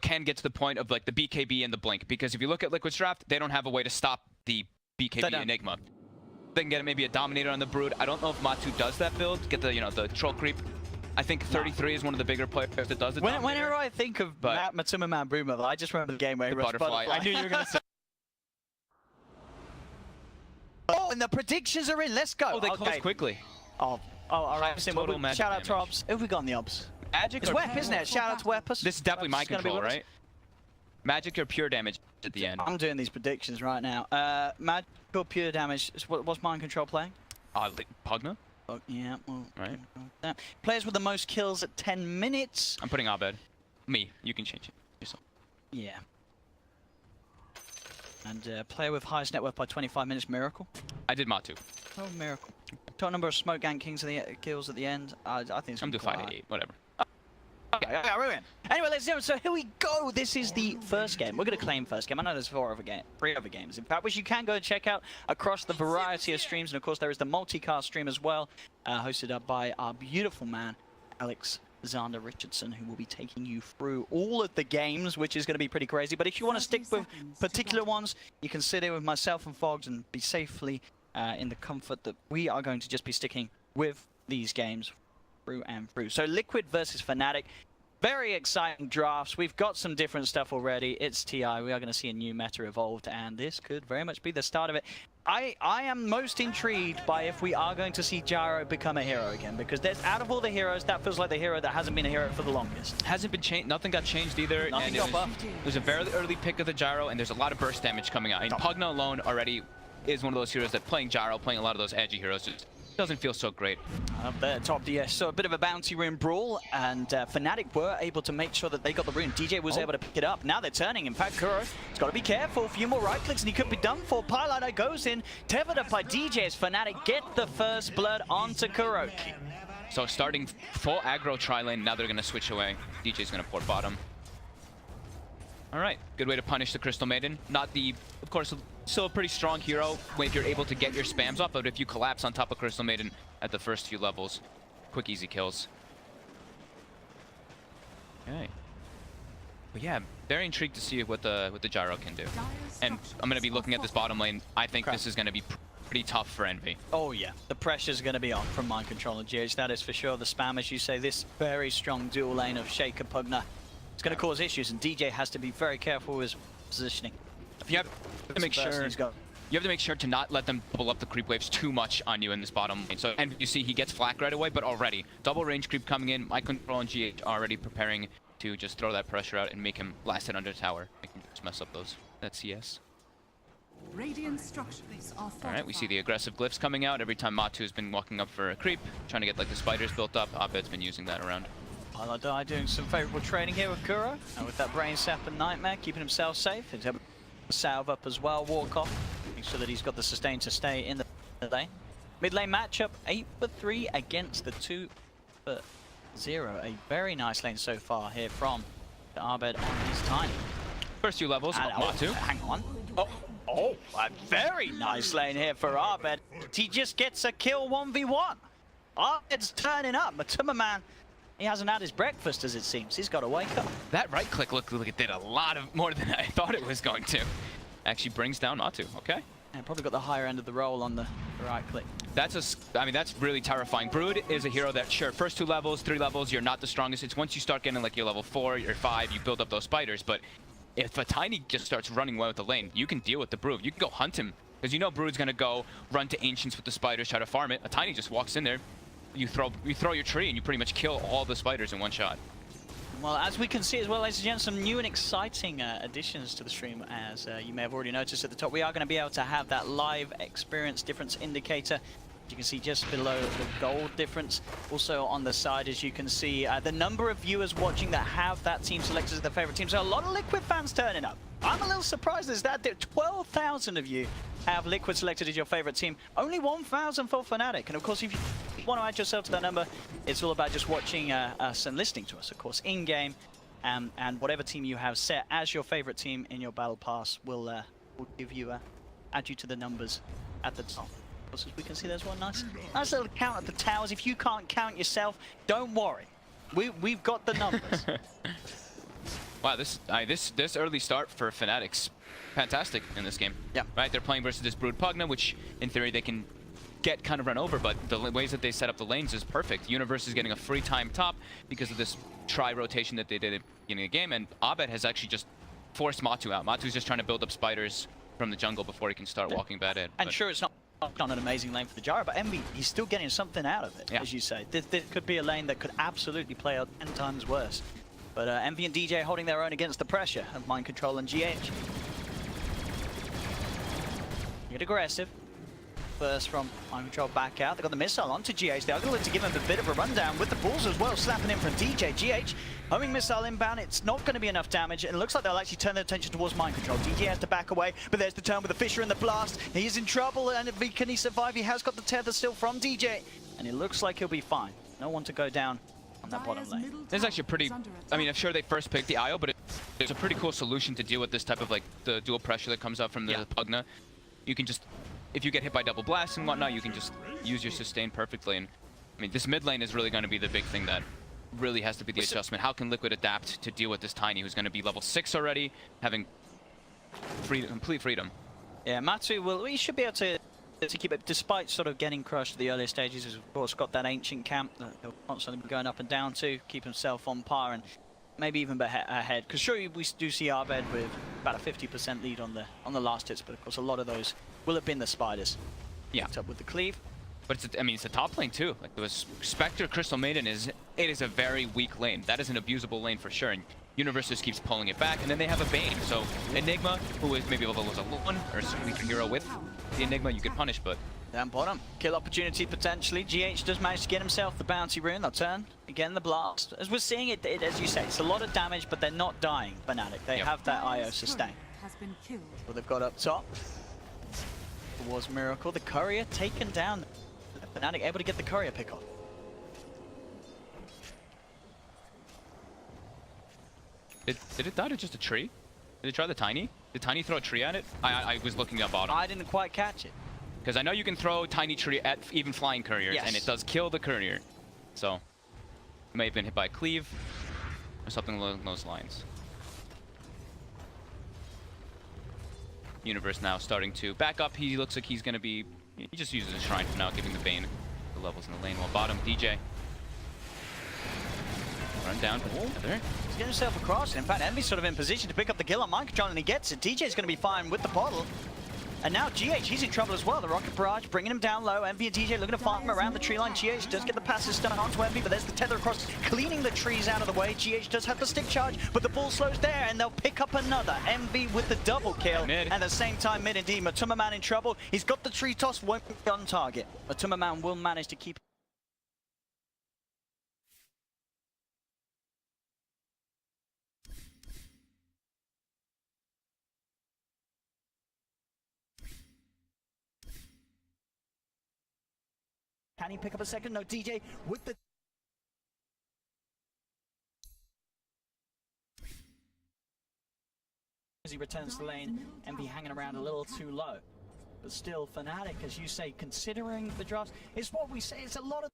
can get to the point of like the BKB and the Blink, because if you look at Liquid's draft, they don't have a way to stop the BKB Enigma. They can get maybe a Dominator on the Brood. I don't know if Matu does that build, get the the troll creep. I think 33 is one of the bigger players that does it. Whenever I think of Matsuma Man Broodmother, I just remember the game where he rushed Butterfly. I knew you were going to say. Oh, and the predictions are in. Let's go. Oh, they close quickly. Oh, all right. Shout out to Obs. Who have we got in the Obs? Magic. It's Wep, isn't it? Shout out to Wep. This is definitely mind control, right? Magic or pure damage at the end. I'm doing these predictions right now. Magic or pure damage. What's mind control playing? Pugna. Oh, yeah. Well, right. Players with the most kills at 10 minutes. I'm putting Abed. Me. You can change it yourself. Yeah. And player with highest net worth by 25 minutes, Miracle. I did Matu. Oh, Miracle. Total number of smoke gang kings at the kills at the end. I think it's I'm doing 5 to 8, whatever. Okay, anyway, let's do it. So here we go. This is the first game. We're going to claim first game. I know there's 3 other games, in fact, which you can go and check out across the variety of streams. And of course, there is the multicast stream as well, hosted up by our beautiful man, Alexander Richardson, who will be taking you through all of the games, which is going to be pretty crazy. But if you want to stick with particular ones, you can sit here with myself and Fogs and be safely in the comfort that we are going to just be sticking with these games through and through. So Liquid versus Fnaic. Very exciting drafts. We've got some different stuff already. It's TI. We are going to see a new meta evolved, and this could very much be the start of it. I am most intrigued by if we are going to see Gyro become a hero again, because there's, out of all the heroes, that feels like the hero that hasn't been a hero for the longest. Hasn't been changed. Nothing got changed either. Nothing got buffed. It was a very early pick of the Gyro, and there's a lot of burst damage coming out. And Pugna alone already is one of those heroes that playing Gyro, playing a lot of those edgy heroes, just doesn't feel so great. Up there, top DS. So a bit of a bounty rune brawl, and Fnaic were able to make sure that they got the rune. DJ was able to pick it up. Now they're turning. In fact, Kuro has got to be careful. A few more right clicks and he could be done for. Pielighter goes in, tethered up by DJ as Fnaic get the first blood onto Kuroki. So starting full aggro tri-lane, now they're going to switch away. DJ's going to port bottom. All right, good way to punish the Crystal Maiden. Not the, of course, still a pretty strong hero if you're able to get your spams up, but if you collapse on top of Crystal Maiden at the first few levels, quick, easy kills. Okay. But yeah, very intrigued to see what the Gyro can do. And I'm going to be looking at this bottom lane. I think this is going to be pretty tough for Envy. Oh yeah, the pressure's going to be on from Mind Control and GH. That is for sure. The spam, as you say, this very strong dual lane of Shaker Pugna. It's going to cause issues, and DJ has to be very careful with his positioning. You have to make sure to not let them double up the creep waves too much on you in this bottom lane. So, and you see he gets flak right away, but already double range creep coming in. My Control and GH already preparing to just throw that pressure out and make him last hit under the tower. Make him just mess up that CS. Radiant structures are fortified. All right, we see the aggressive glyphs coming out every time Matu's been walking up for a creep, trying to get like the spiders built up. Abed's been using that around. Pielighter doing some favorable trading here with Kuro, and with that Brain Sap and Nightmare, keeping himself safe. He's able to salve up as well, walk off, make sure that he's got the sustain to stay in the lane. Mid lane matchup, 8-for-3 against the 2-for-0. A very nice lane so far here from Abed on his Tiny. First few levels, Matu. Hang on. Oh, a very nice lane here for Abed. He just gets a kill 1v1. Abed's turning up. Matsuma Man, he hasn't had his breakfast, as it seems. He's got to wake up. That right click looked like it did a lot of more than I thought it was going to. Actually brings down Matu. Okay. And probably got the higher end of the roll on the right click. That's that's really terrifying. Brood is a hero that, sure, first 2 levels, 3 levels, you're not the strongest. It's once you start getting like your level 4, your 5, you build up those spiders. But if a Tiny just starts running away with the lane, you can deal with the Brood. You can go hunt him, because you know Brood's gonna go run to Ancients with the spiders, try to farm it. A Tiny just walks in there. You throw your tree and you pretty much kill all the spiders in one shot. Well, as we can see as well, ladies and gents, some new and exciting additions to the stream, as you may have already noticed at the top. We are going to be able to have that live experience difference indicator. You can see just below the gold difference. Also on the side, as you can see, the number of viewers watching that have that team selected as their favorite team. So a lot of Liquid fans turning up. I'm a little surprised there's that. 12,000 of you have Liquid selected as your favorite team. Only 1,000 for Fnaic. And of course, if you want to add yourself to that number, it's all about just watching us and listening to us, of course, in-game. And whatever team you have set as your favorite team in your battle pass will give you, add you to the numbers at the top. Of course, as we can see, there's one nice little count at the towers. If you can't count yourself, don't worry. We've got the numbers. Wow, this early start for Fnatic's fantastic in this game. Yeah. Right, they're playing versus this Brood Pugna, which in theory they can get kind of run over, but the ways that they set up the lanes is perfect. Universe is getting a free time top because of this rotation that they did at the beginning of the game, and Abed has actually just forced Matu out. Matu's just trying to build up spiders from the jungle before he can start walking back in. And sure, it's not an amazing lane for the Gyro, but Envy, he's still getting something out of it, Yeah. as you say. This could be a lane that could absolutely play out 10 times worse. But Envy and DJ holding their own against the pressure of Mind Control and GH. Get aggressive. First from Mind Control back out. They got the missile onto GH. They are going to look to give him a bit of a rundown with the balls as well, slapping in from DJ. GH, homing missile inbound. It's not going to be enough damage, and it looks like they'll actually turn their attention towards Mind Control. DJ has to back away, but there's the turn with the Fissure and the Blast. He's in trouble, and can he survive? He has got the tether still from DJ, and it looks like he'll be fine. No one to go down on that bottom lane. This is actually pretty, I mean, I'm sure they first picked the IO, but it's a pretty cool solution to deal with this type of like the dual pressure that comes up from the Pugna. You can just, if you get hit by double blasts and whatnot, you can just use your sustain perfectly. And I mean, this mid lane is really going to be the big thing that really has to be the adjustment. How can Liquid adapt to deal with this Tiny, who's going to be level 6 already, having complete freedom? Yeah, Matu he should be able to keep it, despite sort of getting crushed at the earlier stages. He's of course got that ancient camp that he'll constantly be going up and down to, keep himself on par and maybe even ahead. Because sure, we do see Abed with about a 50% lead on the last hits, but of course a lot of those will have been the spiders. Yeah. Up with the cleave. But it's, I mean, it's a top lane too. Like the Spectre Crystal Maiden is a very weak lane. That is an abusable lane for sure. And Universe just keeps pulling it back, and then they have a Bane. So Enigma, who is maybe level 1 or a weaker hero with the Enigma, you could punish, but Down bottom, kill opportunity potentially. GH does manage to get himself the bounty rune. They'll turn again the blast. As we're seeing it, as you say, it's a lot of damage, but they're not dying. Fnatic, they have that IO sustain. Has been killed. Well, they've got up top towards Miracle. The courier taken down. Fnatic able to get the courier pick off. Did it die to just a tree? Did it try the Tiny? Did Tiny throw a tree at it? I was looking at bottom. I didn't quite catch it. Because I know you can throw Tiny Tree at even flying couriers, Yes. and it does kill the courier. So, it may have been hit by Cleave, or something along those lines. Universe now starting to back up. He looks like he's going to be... He just uses a Shrine for now, giving the Bane the levels in the lane. While bottom, DJ. Run down, but together. He's getting himself across. In fact, Envy's sort of in position to pick up the kill on Mind Control, and he gets it. DJ's going to be fine with the bottle. And now GH, he's in trouble as well. The Rocket Barrage bringing him down low. Envy and DJ looking to farm him around the tree line. GH does get the passive stun onto Envy, but there's the tether across, cleaning the trees out of the way. GH does have the stick charge, but the ball slows there, and they'll pick up another. Envy with the double kill. Mid. And at the same time, mid indeed. Matuma Man in trouble. He's got the tree toss, won't be on target. Matuma Man will manage to keep... Can he pick up a second? No, DJ with the... As he returns to the lane, Envy hanging around a little too low. But still, Fnatic, as you say, considering the drafts, it's what we say, it's a lot of...